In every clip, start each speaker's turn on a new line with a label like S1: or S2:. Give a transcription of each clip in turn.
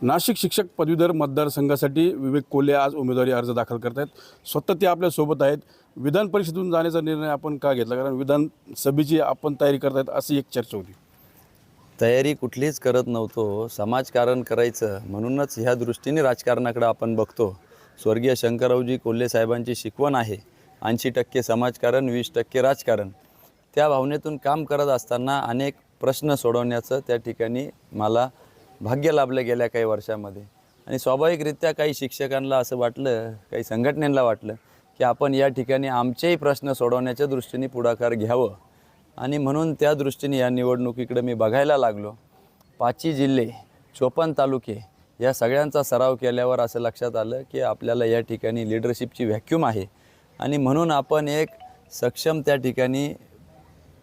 S1: नाशिक शिक्षक पदवीधर मतदारसंघासाठी विवेक कोल्हे आज उमेदवारी अर्ज दाखल करत आहेत. स्वतः ते आपल्यासोबत आहेत. विधान परिषदेतून जाण्याचा निर्णय आपण का घेतला? कारण विधानसभेची आपण तयारी करतायत अशी एक चर्चा होती.
S2: तयारी कुठलीच करत नव्हतो. समाजकारण करायचं म्हणूनच ह्या दृष्टीने राजकारणाकडे आपण बघतो. स्वर्गीय शंकररावजी कोल्हे साहेबांची शिकवण आहे 80% समाजकारण 20% राजकारण. त्या भावनेतून काम करत असताना अनेक प्रश्न सोडवण्याचं त्या ठिकाणी मला भाग्य लाभलं गेल्या काही वर्षामध्ये. आणि स्वाभाविकरित्या काही शिक्षकांना असं वाटलं, काही संघटनेला वाटलं की आपण या ठिकाणी आमचेही प्रश्न सोडवण्याच्या दृष्टीने पुढाकार घ्यावं. आणि म्हणून त्या दृष्टीने या निवडणुकीकडे मी बघायला लागलो. 5 जिल्हे 54 तालुके या सगळ्यांचा सराव केल्यावर असं लक्षात आलं की आपल्याला या ठिकाणी लीडरशिपची व्हॅक्यूम आहे. आणि म्हणून आपण एक सक्षम त्या ठिकाणी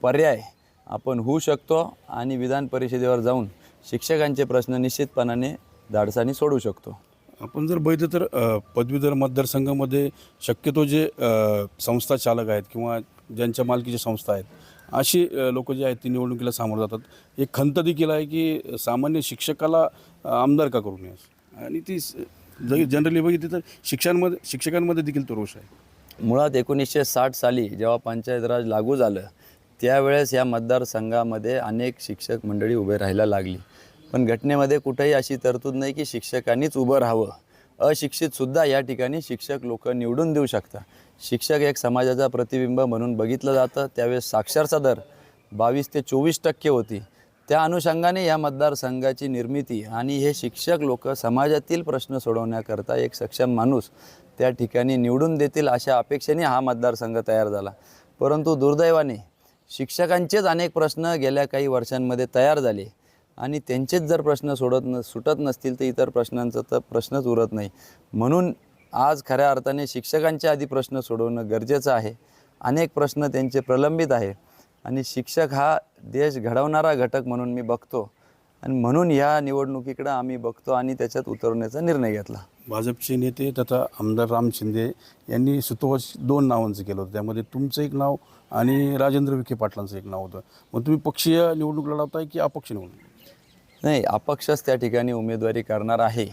S2: पर्याय आपण होऊ शकतो आणि विधान परिषदेवर जाऊन शिक्षकांचे प्रश्न निश्चितपणाने धाडसाने सोडवू शकतो.
S1: आपण जर बघितलं तर पदवीधर मतदारसंघामध्ये शक्यतो जे संस्था चालक आहेत किंवा ज्यांच्या मालकीच्या संस्था आहेत अशी लोक जे आहेत ती निवडणुकीला सामोरं जातात. एक खंत देखील आहे की सामान्य शिक्षकाला आमदार का करू नये, आणि ती जनरली बघितली तर शिक्षकांमध्ये देखील तो रोष आहे.
S2: मुळात 1960 साली जेव्हा पंचायत राज लागू झालं त्यावेळेस या मतदारसंघामध्ये अनेक शिक्षक मंडळी उभे राहायला लागली. पण घटनेमध्ये कुठेही अशी तरतूद नाही की शिक्षकांनीच उभं राहावं. अशिक्षितसुद्धा या ठिकाणी शिक्षक लोक निवडून देऊ शकतात. शिक्षक एक समाजाचा प्रतिबिंब म्हणून बघितलं जातं. त्यावेळेस साक्षरता दर 22 ते 24% होती. त्या अनुषंगाने या मतदारसंघाची निर्मिती आणि हे शिक्षक लोक समाजातील प्रश्न सोडवण्याकरता एक सक्षम माणूस त्या ठिकाणी निवडून देतील अशा अपेक्षेने हा मतदारसंघ तयार झाला. परंतु दुर्दैवाने शिक्षकांचेच अनेक प्रश्न गेल्या काही वर्षांमध्ये तयार झाले आणि त्यांचेच जर प्रश्न सुटत नसतील तर इतर प्रश्नांचा तर प्रश्नच उरत नाही. म्हणून आज खऱ्या अर्थाने शिक्षकांच्या आधी प्रश्न सोडवणं गरजेचं आहे. अनेक प्रश्न त्यांचे प्रलंबित आहे आणि शिक्षक हा देश घडवणारा घटक म्हणून मी बघतो आणि म्हणून ह्या निवडणुकीकडे आम्ही बघतो आणि त्याच्यात उतरवण्याचा निर्णय घेतला.
S1: भाजपचे नेते तथा आमदार राम शिंदे यांनी सुतोवाच 2 नावांचं केलं होतं. त्यामध्ये तुमचं एक नाव आणि राजेंद्र विखे पाटलांचं एक नाव होतं. मग तुम्ही पक्षीय निवडणूक लढवताय की अपक्ष निवडणूक?
S2: नाही, अपक्षच त्या ठिकाणी उमेदवारी करणार आहे.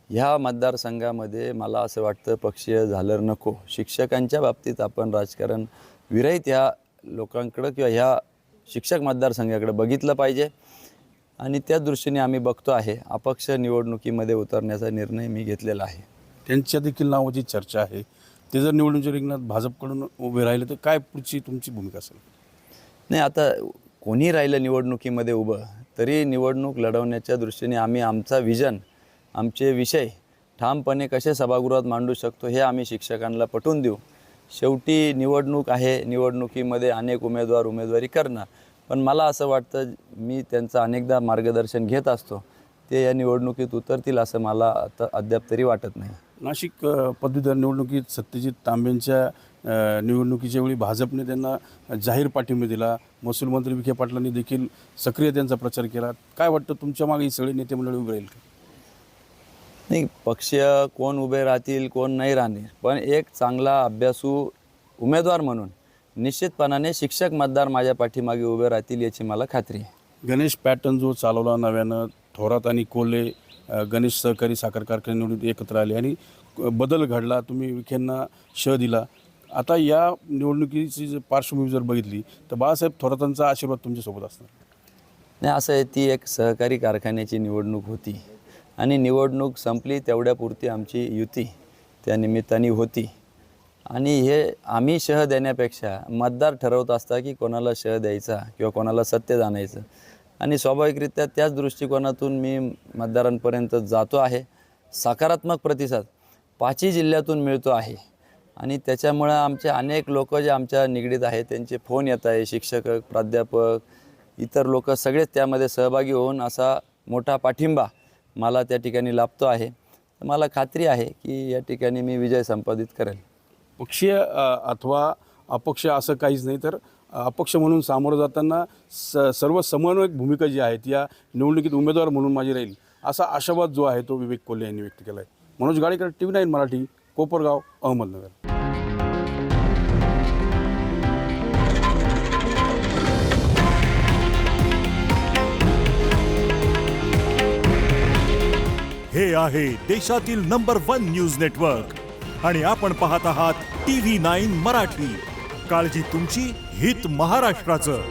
S2: ह्या मतदारसंघामध्ये मला असं वाटतं पक्षीय झालं नको. शिक्षकांच्या बाबतीत आपण राजकारण विरहित ह्या लोकांकडं किंवा ह्या शिक्षक मतदारसंघाकडे बघितलं पाहिजे आणि त्या दृष्टीने आम्ही बघतो आहे. अपक्ष निवडणुकीमध्ये उतरण्याचा निर्णय मी घेतलेला आहे.
S1: त्यांच्या देखील नावाची चर्चा आहे. ते जर निवडणुकीच्या रिंगणात भाजपकडून उभे राहिले तर काय पुढची तुमची भूमिका असेल?
S2: नाही, आता कोणी राहिलं निवडणुकीमध्ये उभं तरी निवडणूक लढवण्याच्या दृष्टीने आम्ही आमचा विजन, आमचे विषय ठामपणे कसे सभागृहात मांडू शकतो हे आम्ही शिक्षकांना पटवून देऊ. शेवटी निवडणूक आहे, निवडणुकीमध्ये अनेक उमेदवारी करणार. पण मला असं वाटतं मी त्यांचं अनेकदा मार्गदर्शन घेत असतो. ते या निवडणुकीत उतरतील असं मला आता अद्याप तरी वाटत नाही.
S1: नाशिक पदवीधर निवडणुकीत सत्यजित तांबेंच्या निवडणुकीच्या वेळी भाजपने त्यांना जाहीर पाठिंबा दिला. महसूल मंत्री विखे पाटलांनी देखील सक्रिय त्यांचा प्रचार केला. काय वाटतं तुमच्या मागे सगळे नेते मंडळी उभे राहील का?
S2: नाही, पक्षीय कोण उभे राहतील कोण नाही राहणार, पण एक चांगला अभ्यासू उमेदवार म्हणून निश्चितपणाने शिक्षक मतदार माझ्या पाठीमागे उभे राहतील याची मला खात्री आहे.
S1: गणेश पॅटर्न जो चालवला नव्यानं, थोरात आणि कोल्हे गणेश सहकारी साखर कारखाने निवडून एकत्र आले आणि बदल घडला. तुम्ही विखेंना दिला. आता या निवडणुकीची जर पार्श्वभूमी जर बघितली तर बाळासाहेब थोरातांचा आशीर्वाद तुमच्यासोबत असणार.
S2: नाही, असं आहे, ती एक सहकारी कारखान्याची निवडणूक होती आणि निवडणूक संपली तेवढ्यापुरती आमची युती त्या निमित्ताने होती. आणि हे आम्ही शह देण्यापेक्षा मतदार ठरवत असता की कोणाला शह द्यायचा किंवा कोणाला सत्तेत आणायचं. आणि स्वाभाविकरित्या त्याच दृष्टिकोनातून मी मतदारांपर्यंत जातो आहे. सकारात्मक प्रतिसाद 5 जिल्ह्यातून मिळतो आहे आणि त्याच्यामुळं आमचे अनेक लोक जे आमच्या निगडीत आहेत त्यांचे फोन येत आहे. शिक्षक, प्राध्यापक, इतर लोक सगळेच त्यामध्ये सहभागी होऊन असा मोठा पाठिंबा मला त्या ठिकाणी लाभतो आहे. मला खात्री आहे की या ठिकाणी मी विजय संपादित करेल.
S1: पक्षीय अथवा अपक्ष असं काहीच नाही, तर अपक्ष म्हणून सामोरं जाताना सर्व समन्वयक भूमिका जी आहे या निवडणुकीत उमेदवार म्हणून माझी राहील असा आशावाद जो आहे तो विवेक कोल्हे यांनी व्यक्त केला आहे. मनोज गाडेकर, TV9 मराठी, कोपरगाव, अहमदनगर.
S3: हे आहे देशातील नंबर 1 न्यूज नेटवर्क आणि आपण पाहत आहात TV9 मराठी. काळजी तुमची, हित महाराष्ट्राचं.